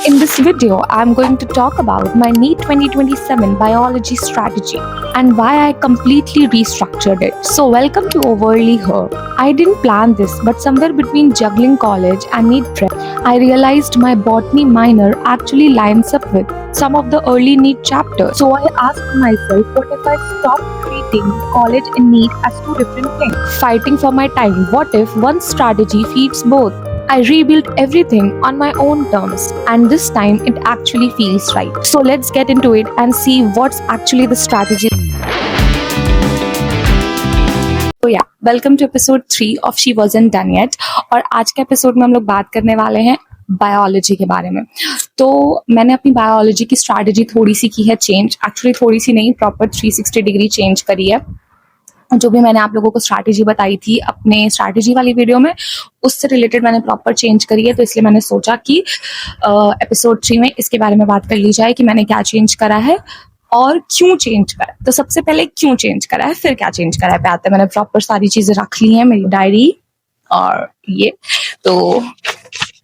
In this video, I'm going to talk about my NEET 2027 biology strategy and why I completely restructured it. So, welcome to Overly Her. I didn't plan this, but somewhere between juggling college and NEET prep, I realized my botany minor actually lines up with some of the early NEET chapters. So, I asked myself, what if I stopped treating college and NEET as two different things? Fighting for my time. What if one strategy feeds both? I rebuilt everything on my own terms, and this time it actually feels right. So let's get into it and see what's actually the strategy. तो या welcome to episode 3 of she wasn't done yet. और आज के episode में हम लोग बात करने वाले हैं बायोलॉजी के बारे में। तो मैंने अपनी बायोलॉजी की स्ट्रैटेजी थोड़ी सी की है चेंज, एक्चुअली थोड़ी सी नहीं, प्रॉपर 360 डिग्री चेंज करी है। जो भी मैंने आप लोगों को स्ट्रैटेजी बताई थी अपने स्ट्रैटेजी वाली वीडियो में, उससे रिलेटेड मैंने प्रॉपर चेंज करी है। तो इसलिए मैंने सोचा कि एपिसोड 3 में इसके बारे में बात कर ली जाए कि मैंने क्या चेंज करा है और क्यों चेंज करा है। तो सबसे पहले क्यों चेंज करा है, फिर क्या चेंज करा है पे आते हैं। मैंने प्रॉपर सारी चीजें रख ली हैं, मेरी डायरी और ये तो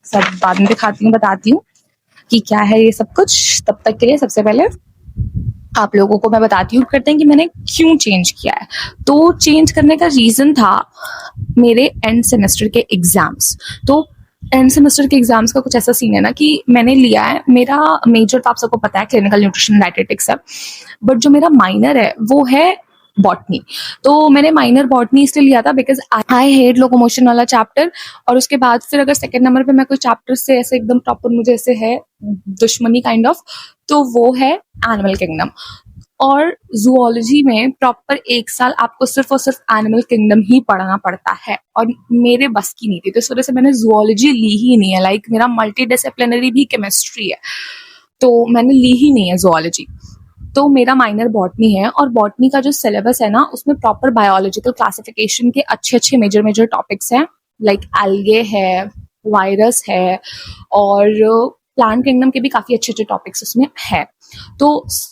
सब बाद में दिखाती हूँ, बताती हूँ कि क्या है ये सब कुछ। तब तक के लिए सबसे पहले आप लोगों को मैं बताती हूँ करते हैं कि मैंने क्यों चेंज किया है। तो चेंज करने का रीजन था मेरे एंड सेमेस्टर के एग्जाम्स। तो एंड सेमेस्टर के एग्जाम्स का कुछ ऐसा सीन है ना कि मैंने लिया है, मेरा मेजर तो आप सबको पता है क्लिनिकल न्यूट्रिशन डायटेटिक्स है, बट जो मेरा माइनर है वो है बॉटनी। तो मैंने माइनर बॉटनी इसलिए लिया था बिकॉज आई हेट लोकोमोशन वाला चैप्टर। और उसके बाद फिर अगर सेकंड नंबर पे मैं कोई चैप्टर से ऐसे एकदम प्रॉपर मुझे ऐसे है दुश्मनी काइंड ऑफ, तो वो है एनिमल किंगडम। और जूलॉजी में प्रॉपर 1 साल आपको सिर्फ और सिर्फ एनिमल किंगडम ही पढ़ना पड़ता है और मेरे बस की नहीं थी, तो इस वजह से मैंने जूलॉजी ली ही नहीं है। लाइक मेरा मल्टी डिसिप्लिनरी भी केमिस्ट्री है, तो मैंने ली ही नहीं है जूलॉजी। तो मेरा माइनर बॉटनी है और बॉटनी का जो सिलेबस है ना, उसमें प्रॉपर बायोलॉजिकल क्लासिफिकेशन के अच्छे मेजर मेजर टॉपिक्स हैं। लाइक एल्गे है, वायरस है और प्लांट किंगडम के भी काफी अच्छे टॉपिक्स उसमें है। तो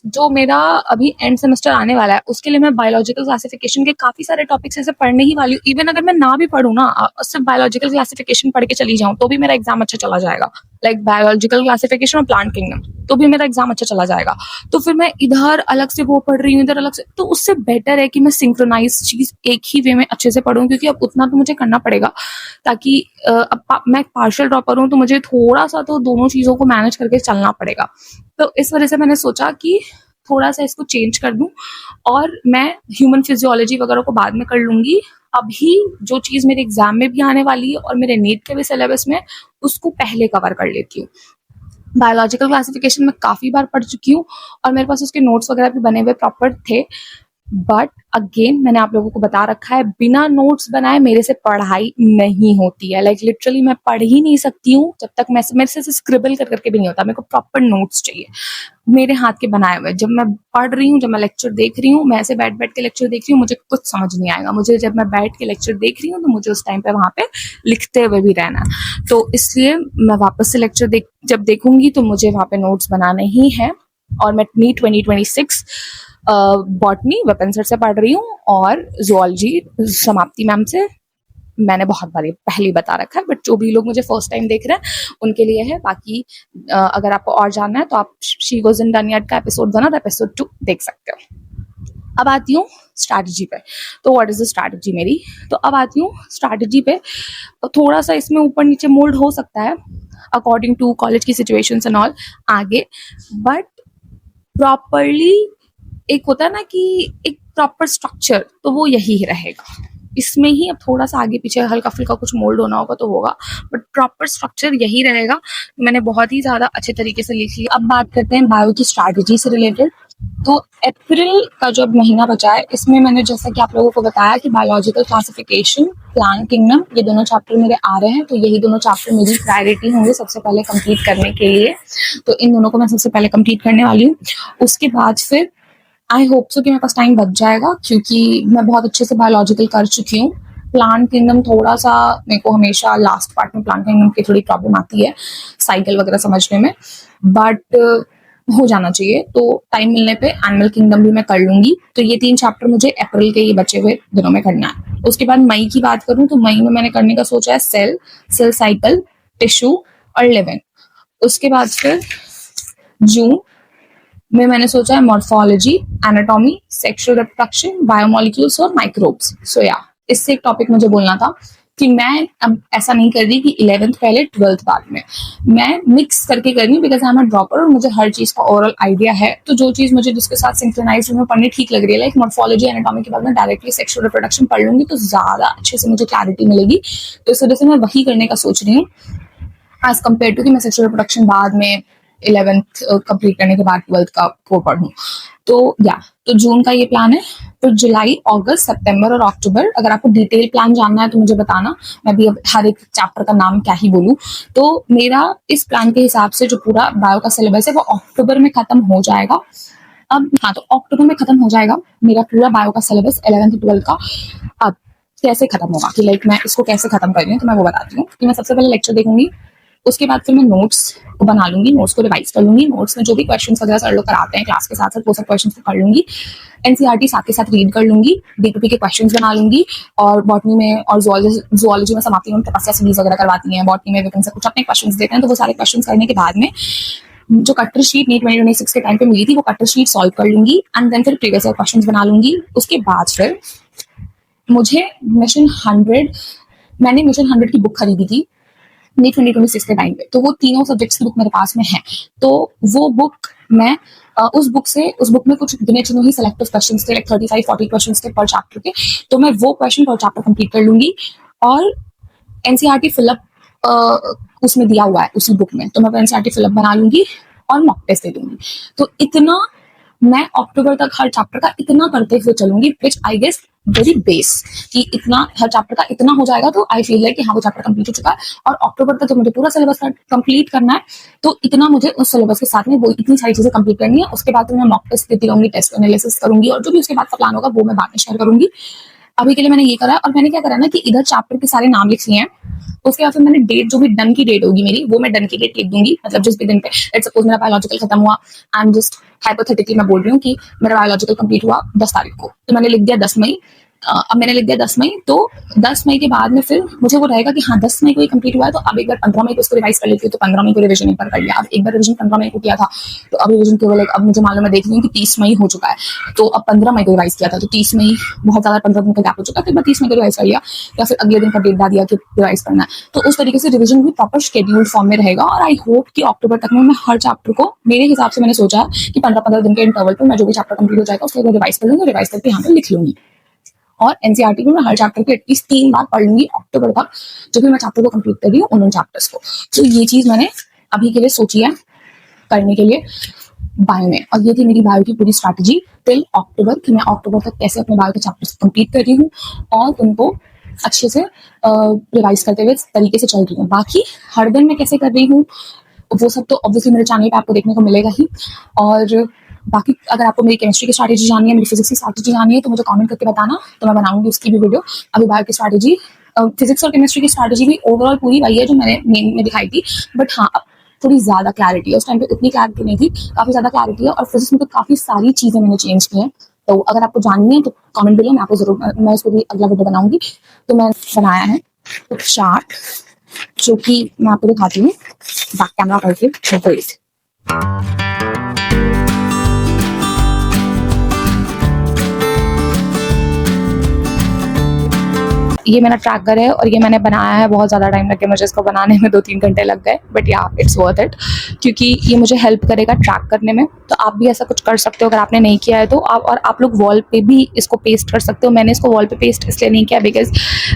जो मेरा अभी एंड सेमेस्टर आने वाला है उसके लिए मैं बायोलॉजिकल क्लासिफिकेशन के काफी सारे टॉपिक्स ऐसे पढ़ने ही वाली हूँ। इवन अगर मैं ना भी पढ़ूँ ना, सिर्फ बायोलॉजिकल क्लासिफिकेशन पढ़ के चली जाऊँ तो भी मेरा एग्जाम अच्छा चला जाएगा। लाइक बायोलॉजिकल क्लासिफिकेशन और प्लांट किंगडम, तो भी मेरा एग्जाम अच्छा चला जाएगा। तो फिर मैं इधर अलग से वो पढ़ रही हूँ, इधर अलग से, तो उससे बेटर है कि मैं सिंक्रोनाइज चीज एक ही वे में अच्छे से पढ़ूँ, क्योंकि अब उतना तो मुझे करना पड़ेगा ताकि अब मैं पार्शियल ड्रॉपर हूँ तो मुझे थोड़ा सा तो दोनों चीजों को मैनेज करके चलना पड़ेगा। तो इस वजह से मैंने सोचा कि थोड़ा सा इसको चेंज कर दूं और मैं ह्यूमन फिजियोलॉजी वगैरह को बाद में कर लूंगी। अभी जो चीज मेरे एग्जाम में भी आने वाली है और मेरे नीट के भी सिलेबस में, उसको पहले कवर कर लेती हूँ। बायोलॉजिकल क्लासिफिकेशन में काफी बार पढ़ चुकी हूँ और मेरे पास उसके नोट्स वगैरह भी बने हुए प्रॉपर थे, बट अगेन मैंने आप लोगों को बता रखा है बिना नोट्स बनाए मेरे से पढ़ाई नहीं होती है। लाइक लिटरली मैं पढ़ ही नहीं सकती हूँ जब तक मेरे से स्क्रिबल कर करके भी नहीं होता। मेरे को प्रॉपर नोट्स चाहिए मेरे हाथ के बनाए हुए। जब मैं पढ़ रही हूँ, जब मैं लेक्चर देख रही हूँ, मैं ऐसे बैठ बैठ के लेक्चर देख रही हूँ, मुझे कुछ समझ नहीं आएगा। मुझे जब मैं बैठ के लेक्चर देख रही हूँ तो मुझे उस टाइम पे वहां पे लिखते हुए भी रहना। तो इसलिए मैं वापस से लेक्चर जब देखूंगी तो मुझे वहां पे नोट्स बनाने ही है। और मैं NEET 2026 बॉटनी वेपन सर से पढ़ रही हूँ और जूलॉजी समाप्ति मैम से मैंने बहुत बार पहले बता रखा है, बट जो भी लोग मुझे फर्स्ट टाइम देख रहे हैं उनके लिए है। बाकी अगर आपको और जानना है तो आप शी वॉजंट डन येट का एपिसोड 1 और एपिसोड 2 देख सकते हो। अब आती हूँ स्ट्रैटेजी पे। तो व्हाट इज द स्ट्रैटेजी मेरी? तो अब आती हूँ स्ट्रैटेजी पे। थोड़ा सा इसमें ऊपर नीचे मोल्ड हो सकता है अकॉर्डिंग टू कॉलेज की सिचुएशंस एंड ऑल आगे, बट प्रॉपरली एक होता है ना कि एक प्रॉपर स्ट्रक्चर, तो वो यही रहेगा। इसमें ही अब थोड़ा सा आगे पीछे हल्का फुल्का कुछ मोल्ड होना होगा तो होगा, बट प्रॉपर स्ट्रक्चर यही रहेगा। मैंने बहुत ही ज्यादा अच्छे तरीके से लिख लिया। अब बात करते हैं बायो की स्ट्रैटेजी से रिलेटेड। तो अप्रैल का जो महीना बचा है, इसमें मैंने जैसा कि आप लोगों को बताया कि बायोलॉजिकल क्लासिफिकेशन, प्लांट किंगडम, ये दोनों चैप्टर मेरे आ रहे हैं। तो यही दोनों चैप्टर मेरी प्रायोरिटी होंगे सबसे पहले कंप्लीट करने के लिए। तो इन दोनों को मैं सबसे पहले कंप्लीट करने वाली हूँ। उसके बाद फिर आई होप सो कि मेरे पास टाइम बच जाएगा, क्योंकि मैं बहुत अच्छे से बायोलॉजिकल कर चुकी हूँ। प्लांट किंगडम थोड़ा सा मेरे को हमेशा लास्ट पार्ट में प्लांट किंगडम की थोड़ी प्रॉब्लम आती है साइकिल वगैरह समझने में, बट हो जाना चाहिए। तो टाइम मिलने पे एनिमल किंगडम भी मैं कर लूंगी। तो ये 3 चैप्टर मुझे अप्रैल के ये बचे हुए दिनों में करना है। उसके बाद मई की बात करूं तो मई में मैंने करने का सोचा है सेल साइकिल, टिश्यू और लिविंग। उसके बाद फिर जून में मैंने सोचा है morphology, anatomy, sexual reproduction, biomolecules और माइक्रोब्स। सो या इससे एक टॉपिक मुझे बोलना था कि मैं अब ऐसा नहीं कर रही कि 11th पहले 12th बाद में, मैं मिक्स करके कर रही हूँ because I am a dropper और मुझे हर चीज का ओवरऑल आइडिया है। तो जो चीज मुझे जिसके साथ सिंक्रोनाइज में पढ़नी ठीक लग रही है, लाइक मॉर्फोलॉजी, एनाटॉमी के बाद मैं डायरेक्टली सेक्सुअल रिप्रोडक्शन पढ़ लूंगी तो ज्यादा अच्छे से मुझे क्लैरिटी मिलेगी। तो इस वजह से मैं वही करने का सोच रही हूँ एज कम्पेयर टू कि मैं सेक्सुअल रिप्रोडक्शन बाद में 11th कंप्लीट करने के बाद 12th का को पढ़ूं। तो तो जून का ये प्लान है। फिर जुलाई, अगस्त, सितंबर और अक्टूबर, अगर आपको डिटेल प्लान जानना है तो मुझे बताना, मैं भी अब हर एक चैप्टर का नाम क्या ही बोलूं। तो मेरा इस प्लान के हिसाब से जो पूरा बायो का सिलेबस है वो अक्टूबर में खत्म हो जाएगा। अब तो अक्टूबर में खत्म हो जाएगा मेरा पूरा बायो का सिलेबस 11th 12th का। अब कैसे खत्म होगा कि लाइक मैं इसको कैसे खत्म कर रही हूँ तो मैं वो बताती हूँ कि मैं सबसे पहले लेक्चर देखूंगी, उसके बाद फिर मैं नोट्स को बना लूंगी, नोट्स को रिवाइज कर लूंगी, नोट्स में जो भी क्वेश्चंस वगैरह सर लोग कराते हैं क्लास के साथ साथ वो सब क्वेश्चंस को कर लूंगी, एनसीईआरटी साथ के साथ रीड कर लूंगी, D2P के क्वेश्चंस बना लूंगी, और बॉटनी में और जुअलॉजी में समाप्ति में तपस्या सीरीज वगैरह करवाती हैं, बॉटनी में विपिन से कुछ अपने क्वेश्चंस देते हैं, तो वो सारे क्वेश्चंस करने के बाद में जो कटर शीट नीट 2026 के टाइम पे मिली थी वो कटर शीट सॉल्व कर लूंगी एंड देन फिर प्रीवियस ईयर क्वेश्चंस बना लूंगी। उसके बाद फिर मुझे मैंने मिशन 100 की बुक खरीदी थी नीट 2026 के टाइम पे, तो वो तीनों सब्जेक्ट्स की बुक मेरे पास में है। तो वो बुक मैं उस बुक में कुछ गिने चुने ही सिलेक्टिव क्वेश्चंस थे, लाइक 35-40 क्वेश्चंस थे पर चैप्टर के, तो मैं वो क्वेश्चन पर चैप्टर कंप्लीट कर लूंगी। और एनसीईआरटी फिलअप उसमें दिया हुआ है उसी बुक में, तो मैं एनसीईआरटी फिलअप बना लूंगी और मॉक टेस्ट दे दूंगी। तो इतना मैं अक्टूबर तक हर चैप्टर का इतना करते हुए चलूंगी, विच आई गेस वेरी बेस कि इतना हर चैप्टर का इतना हो जाएगा तो आई फील लाइक कि हाँ वो चैप्टर कंप्लीट हो चुका है। और अक्टूबर तक जब मुझे पूरा सिलेबस कंप्लीट करना है तो इतना मुझे उस सिलेबस के साथ में वो इतनी सारी चीजें कंप्लीट करनी है। उसके बाद मैं मॉक टेस्ट देती रहूंगी, टेस्ट एनालिसिस करूंगी, और जो भी उसके बाद का प्लान होगा वो मैं बाद में शेयर करूंगी। अभी के लिए मैंने ये करा है। और मैंने क्या करा ना कि इधर चैप्टर के सारे नाम लिख लिए हैं, उसके बाद फिर मैंने डेट, जो भी डन की डेट होगी मेरी, वो मैं डन की डेट लिख दूंगी। मतलब जिस भी दिन पे लेट्स सपोज मेरा बायोलॉजिकल खत्म हुआ, आई एम जस्ट हाइपोथेटिकली मैं बोल रही हूँ कि मेरा बायोलॉजिकल कंप्लीट हुआ 10 तारीख को, तो मैंने लिख दिया 10 मई। अब मैंने लिख दिया 10 मई, तो 10 मई के बाद में फिर मुझे वो रहेगा कि हाँ 10 मई को ही कंप्लीट हुआ है, तो अब एक बार 15 मई को इसको रिवाइज कर लेती हूँ, तो 15 मई को रिविजन एक बार कर लिया। अब एक बार रिविजन 15 मई को किया था, तो अब रिविजन केवल अब मुझे मालूम है, देख रही हूँ कि 30 मई हो चुका है, तो अब 15 मई को रिवाइज किया था, तो 30 मई बहुत ज्यादा 15 दिन का गैप हो चुका है, फिर मैं 30 मई को रिवाइज कर लिया, या फिर अगले दिन का डेट डाल दिया कि रिवाइज करना है। तो उस तरीके से रिविजन भी प्रॉपर शेड्यूल्ड फॉर्म में रहेगा। और आई होप कि अक्टूबर तक में मैं हर चैप्टर को, मेरे हिसाब से मैंने सोचा कि 15-15 दिन के इंटरवल पर मैं जो भी चैप्टर कंप्लीट हो जाएगा उसको रिवाइज कर लूंगी, रिवाइज करके यहाँ पे लिख लूंगी। और एनसीईआरटी को मैं हर चैप्टर के एटलीस्ट 3 बार पढ़ लूंगी अक्टूबर तक, जो भी मैं चैप्टर को कंप्लीट कर रही हूँ उन चैप्टर्स को। तो ये चीज मैंने अभी के लिए सोची है करने के लिए बायो में। और ये थी मेरी बायो की पूरी स्ट्रैटेजी टिल अक्टूबर, कि मैं अक्टूबर तक कैसे अपने बायो के चैप्टर्स कंप्लीट कर रही हूँ और उनको अच्छे से रिवाइज करते हुए तरीके से चल रही हूँ। बाकी हर दिन मैं कैसे कर रही हूँ वो सब तो ऑब्वियसली मेरे चैनल पे आपको देखने को मिलेगा ही। और बाकी अगर आपको मेरी केमिस्ट्री की स्ट्रैटेजी जाननी है, मेरी फिजिक्स की स्ट्रैटेजी जाननी है, तो मुझे कमेंट करके बताना, तो मैं बनाऊंगी उसकी भी वीडियो। अभी बायो की स्ट्रैटेजी, फिजिक्स और केमिस्ट्री की स्ट्रैटेजी भी ओवरऑल पूरी वही है जो मैंने मेन में दिखाई थी, बट हाँ अब थोड़ी ज्यादा क्लैरिटी है। उस टाइम पे उतनी क्लैरिटी नहीं थी, काफी ज्यादा क्लैरिटी है। और फिजिक्स में तो काफी सारी चीजें मैंने चेंज की हैं, तो अगर आपको जाननी है तो कमेंट करिए, मैं आपको जरूर, मैं उस पर भी अगला वीडियो बनाऊंगी। तो मैं बनाया है एक चार्ट जो कि मैं आपको दिखाती हूँ बैक कैमरा करके। ये मेरा ट्रैकर है और ये मैंने बनाया है, बहुत ज़्यादा टाइम लगे मुझे इसको बनाने में, 2-3 घंटे लग गए, बट या इट्स वर्थ इट, क्योंकि ये मुझे हेल्प करेगा ट्रैक करने में। तो आप भी ऐसा कुछ कर सकते हो अगर आपने नहीं किया है तो। आप लोग वॉल पे भी इसको पेस्ट कर सकते हो। मैंने इसको वॉल पे पेस्ट इसलिए नहीं किया बिकॉज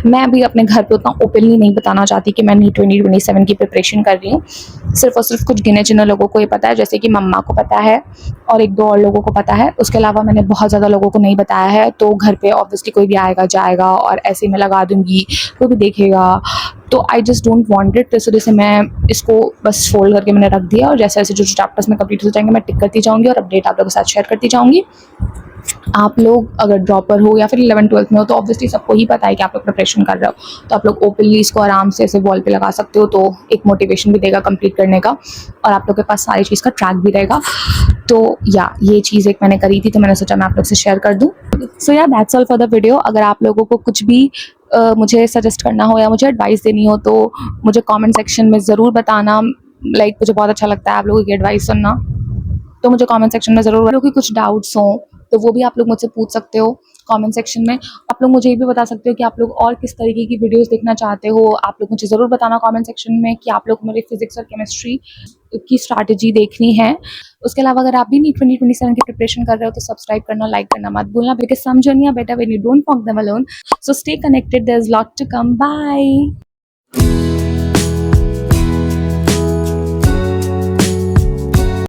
मैं अभी अपने घर पे उतना ओपनली नहीं बताना चाहती कि मैं नीट 2027 की प्रिपरेशन कर रही हूँ। सिर्फ और सिर्फ कुछ गिने चुने लोगों को ये पता है, जैसे कि मम्मा को पता है और 1-2 और लोगों को पता है। उसके अलावा मैंने बहुत ज़्यादा लोगों को नहीं बताया है। तो घर पे ऑब्वियसली कोई भी आएगा जाएगा और ऐसे में लगा दूंगी, कोई भी देखेगा, तो I just don't want it. तो इस वजह से मैं इसको बस फोल्ड करके मैंने रख दिया, और जैसे जैसे जो चैप्टर्स में कंप्लीट हो जाएंगे मैं टिक करती जाऊंगी और अपडेट आप लोगों के साथ शेयर करती जाऊंगी। आप लोग अगर ड्रॉपर हो या फिर 11th-12th में हो तो ऑब्वियसली सबको ही पता है कि आप लोग प्रिपरेशन कर रहे हो, तो आप लोग ओपनली इसको आराम से ऐसे वॉल पे लगा सकते हो, तो एक मोटिवेशन भी देगा कंप्लीट करने का, और आप लोग के पास सारी चीज़ का ट्रैक भी रहेगा। तो या ये चीज़ एक मैंने करी थी, तो मैंने सोचा मैं आप लोग से शेयर कर दूँ। सो या that's all for the video. अगर आप लोगों को कुछ भी मुझे सजेस्ट करना हो या मुझे एडवाइस देनी हो तो मुझे कमेंट सेक्शन में ज़रूर बताना। लाइक मुझे बहुत अच्छा लगता है आप लोगों की एडवाइस सुनना। तो मुझे कमेंट सेक्शन में ज़रूर, आप लोगों की कुछ डाउट्स हों तो वो भी आप लोग मुझसे पूछ सकते हो कमेंट सेक्शन में। आप लोग मुझे ये भी बता सकते हो कि आप लोग और किस तरीके की वीडियोस देखना चाहते हो। आप लोग मुझे ज़रूर बताना कमेंट सेक्शन में कि आप लोग को मेरी फिजिक्स और केमिस्ट्री की स्ट्रैटेजी देखनी है। उसके अलावा अगर आप भी नीट 2027 की प्रिपरेशन कर रहे हो तो सब्सक्राइब करना, लाइक करना मत भूलना, because some journey are better when you don't walk them alone. So stay connected, there is lot to come. Bye.